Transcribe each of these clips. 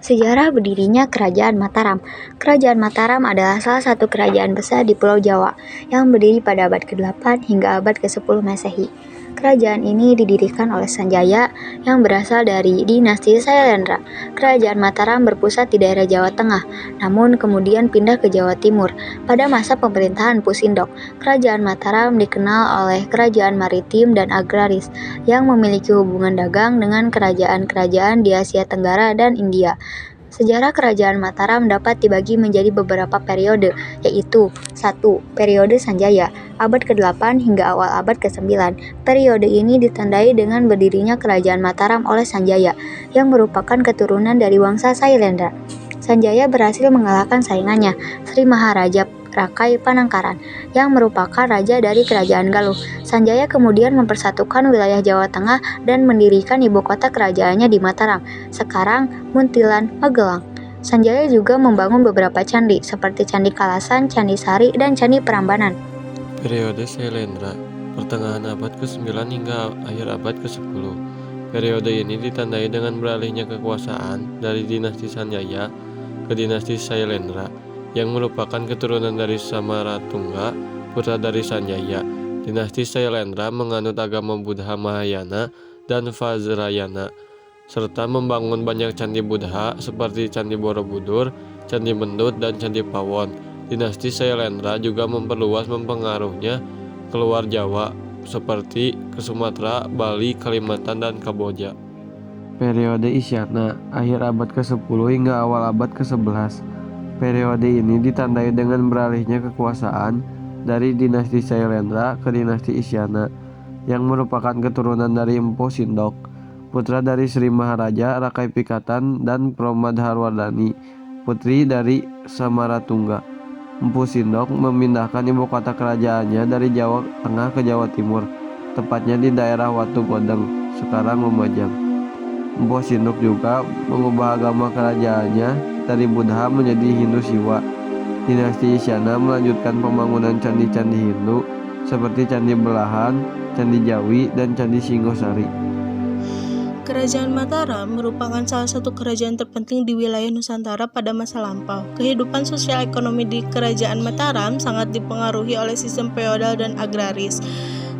Sejarah berdirinya Kerajaan Mataram. Kerajaan Mataram adalah salah satu kerajaan besar di Pulau Jawa yang berdiri pada abad ke-8 hingga abad ke-10 Masehi. Kerajaan ini didirikan oleh Sanjaya yang berasal dari dinasti Sailendra. Kerajaan Mataram berpusat di daerah Jawa Tengah, namun kemudian pindah ke Jawa Timur. Pada masa pemerintahan Pusindok, Kerajaan Mataram dikenal oleh kerajaan maritim dan agraris yang memiliki hubungan dagang dengan kerajaan-kerajaan di Asia Tenggara dan India. Sejarah Kerajaan Mataram dapat dibagi menjadi beberapa periode, yaitu 1. Periode Sanjaya, abad ke-8 hingga awal abad ke-9. Periode ini ditandai dengan berdirinya Kerajaan Mataram oleh Sanjaya, yang merupakan keturunan dari Wangsa Sailendra. Sanjaya berhasil mengalahkan saingannya, Sri Maharaja Rakai Panangkaran, yang merupakan raja dari Kerajaan Galuh. Sanjaya kemudian mempersatukan wilayah Jawa Tengah dan mendirikan ibu kota kerajaannya di Mataram, sekarang Muntilan, Magelang. Sanjaya juga membangun beberapa candi, seperti Candi Kalasan, Candi Sari, dan Candi Prambanan. Periode Sailendra, pertengahan abad ke-9 hingga akhir abad ke-10. Periode ini ditandai dengan beralihnya kekuasaan dari dinasti Sanjaya ke dinasti Sailendra, yang merupakan keturunan dari Samaratungga, putra dari Sanjaya. Dinasti Sailendra menganut agama Buddha Mahayana dan Vajrayana, serta membangun banyak candi Buddha seperti Candi Borobudur, Candi Mendut, dan Candi Pawon. Dinasti Sailendra juga memperluas mempengaruhnya keluar Jawa, seperti ke Sumatera, Bali, Kalimantan, dan Kamboja. Periode Isyana, akhir abad ke-10 hingga awal abad ke-11. Periode ini ditandai dengan beralihnya kekuasaan dari dinasti Sailendra ke dinasti Isyana, yang merupakan keturunan dari Empu Sindok, putra dari Sri Maharaja Rakai Pikatan dan Promadharwardhani, putri dari Samaratungga. Empu Sindok memindahkan ibu kota kerajaannya dari Jawa Tengah ke Jawa Timur, tepatnya di daerah Watu Godeng, sekarang Lumajang. Empu Sindok juga mengubah agama kerajaannya dari Buddha menjadi Hindu Siwa. Dinasti Isyana melanjutkan pembangunan candi-candi Hindu seperti Candi Belahan, Candi Jawi, dan Candi Singosari. Kerajaan Mataram merupakan salah satu kerajaan terpenting di wilayah Nusantara pada masa lampau. Kehidupan sosial ekonomi di Kerajaan Mataram sangat dipengaruhi oleh sistem feodal dan agraris.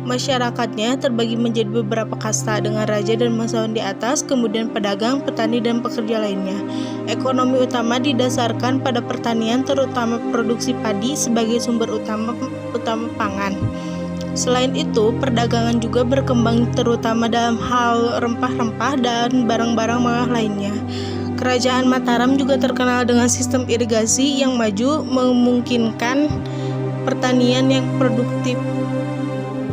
Masyarakatnya terbagi menjadi beberapa kasta dengan raja dan bangsawan di atas, kemudian pedagang, petani, dan pekerja lainnya. Ekonomi utama didasarkan pada pertanian, terutama produksi padi sebagai sumber utama pangan. Selain itu, perdagangan juga berkembang terutama dalam hal rempah-rempah dan barang-barang mewah lainnya. Kerajaan Mataram juga terkenal dengan sistem irigasi yang maju, memungkinkan pertanian yang produktif.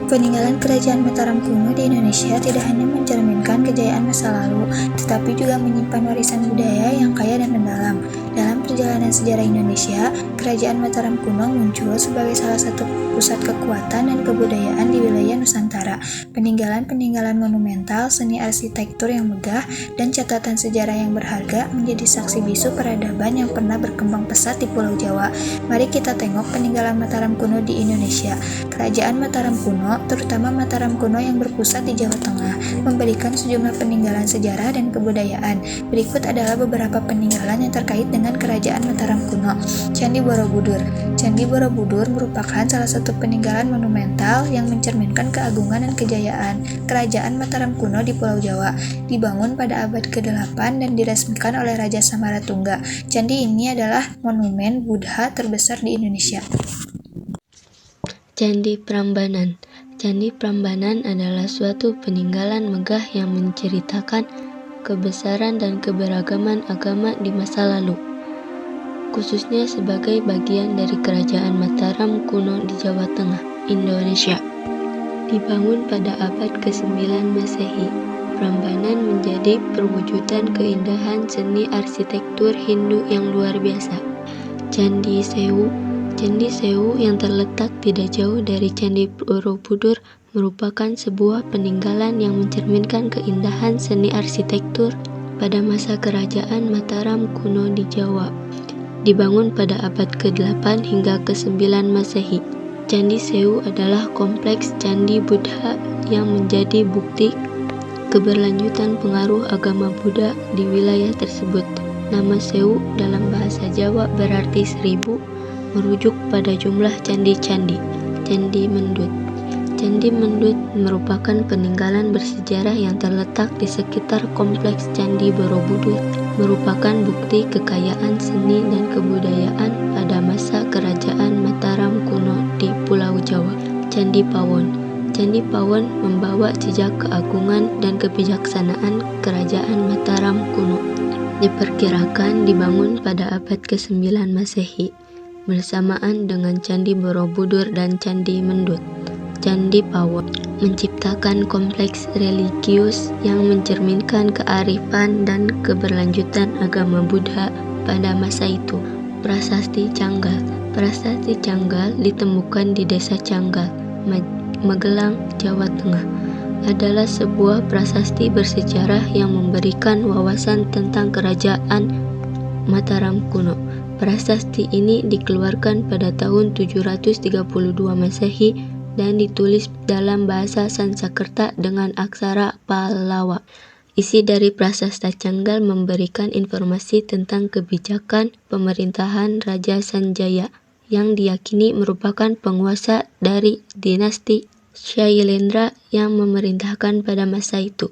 Peninggalan Kerajaan Mataram kuno di Indonesia tidak hanya mencerminkan kejayaan masa lalu, tetapi juga menyimpan warisan budaya yang kaya dan mendalam. Dalam perjalanan sejarah Indonesia, Kerajaan Mataram kuno muncul sebagai salah satu pusat kekuatan dan kebudayaan di wilayah Nusantara. Peninggalan-peninggalan monumental, seni arsitektur yang megah, dan catatan sejarah yang berharga menjadi saksi bisu peradaban yang pernah berkembang pesat di Pulau Jawa. Mari kita tengok peninggalan Mataram kuno di Indonesia. Kerajaan Mataram kuno, terutama Mataram kuno yang berpusat di Jawa Tengah, memberikan sejumlah peninggalan sejarah dan kebudayaan. Berikut adalah beberapa peninggalan yang terkait dengan Kerajaan Mataram kuno. Candi Borobudur. Candi Borobudur merupakan salah satu peninggalan monumental yang mencerminkan keagungan dan kejayaan Kerajaan Mataram kuno di Pulau Jawa. Dibangun pada abad ke-8 dan diresmikan oleh Raja Samaratungga. Candi ini adalah monumen Buddha terbesar di Indonesia. Candi Prambanan. Candi Prambanan adalah suatu peninggalan megah yang menceritakan kebesaran dan keberagaman agama di masa lalu, khususnya sebagai bagian dari Kerajaan Mataram kuno di Jawa Tengah, Indonesia. Dibangun pada abad ke-9 Masehi, Prambanan menjadi perwujudan keindahan seni arsitektur Hindu yang luar biasa. Candi Sewu. Candi Sewu yang terletak tidak jauh dari Candi Borobudur merupakan sebuah peninggalan yang mencerminkan keindahan seni arsitektur pada masa Kerajaan Mataram kuno di Jawa. Dibangun pada abad ke-8 hingga ke-9 Masehi. Candi Sewu adalah kompleks candi Buddha yang menjadi bukti keberlanjutan pengaruh agama Buddha di wilayah tersebut. Nama Sewu dalam bahasa Jawa berarti 1000, merujuk pada jumlah candi-candi. Candi Mendut. Candi Mendut merupakan peninggalan bersejarah yang terletak di sekitar kompleks Candi Borobudur, merupakan bukti kekayaan seni dan kebudayaan pada masa Kerajaan Mataram kuno di Pulau Jawa. Candi Pawon. Candi Pawon membawa jejak keagungan dan kebijaksanaan Kerajaan Mataram kuno. Diperkirakan dibangun pada abad ke-9 Masehi, bersamaan dengan Candi Borobudur dan Candi Mendut. Candi Pawon menciptakan kompleks religius yang mencerminkan kearifan dan keberlanjutan agama Buddha pada masa itu. Prasasti Canggal. Prasasti Canggal ditemukan di Desa Canggal, Magelang, Jawa Tengah. Adalah sebuah prasasti bersejarah yang memberikan wawasan tentang Kerajaan Mataram kuno. Prasasti ini dikeluarkan pada tahun 732 Masehi dan ditulis dalam bahasa Sanskerta dengan aksara Pallawa. Isi dari Prasasti Canggal memberikan informasi tentang kebijakan pemerintahan Raja Sanjaya yang diyakini merupakan penguasa dari dinasti Shailendra yang memerintahkan pada masa itu.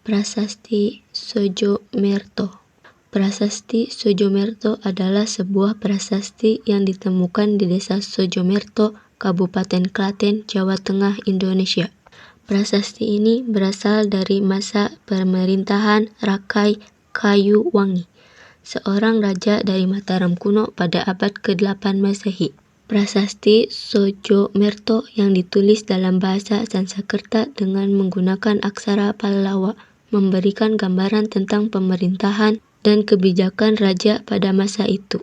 Prasasti Sojomerto. Prasasti Sojomerto adalah sebuah prasasti yang ditemukan di Desa Sojomerto, Kabupaten Klaten, Jawa Tengah, Indonesia. Prasasti ini berasal dari masa pemerintahan Rakai Kayuwangi, seorang raja dari Mataram kuno pada abad ke-8 Masehi. Prasasti Sojomerto yang ditulis dalam bahasa Sanskerta dengan menggunakan aksara Pallawa memberikan gambaran tentang pemerintahan dan kebijakan raja pada masa itu.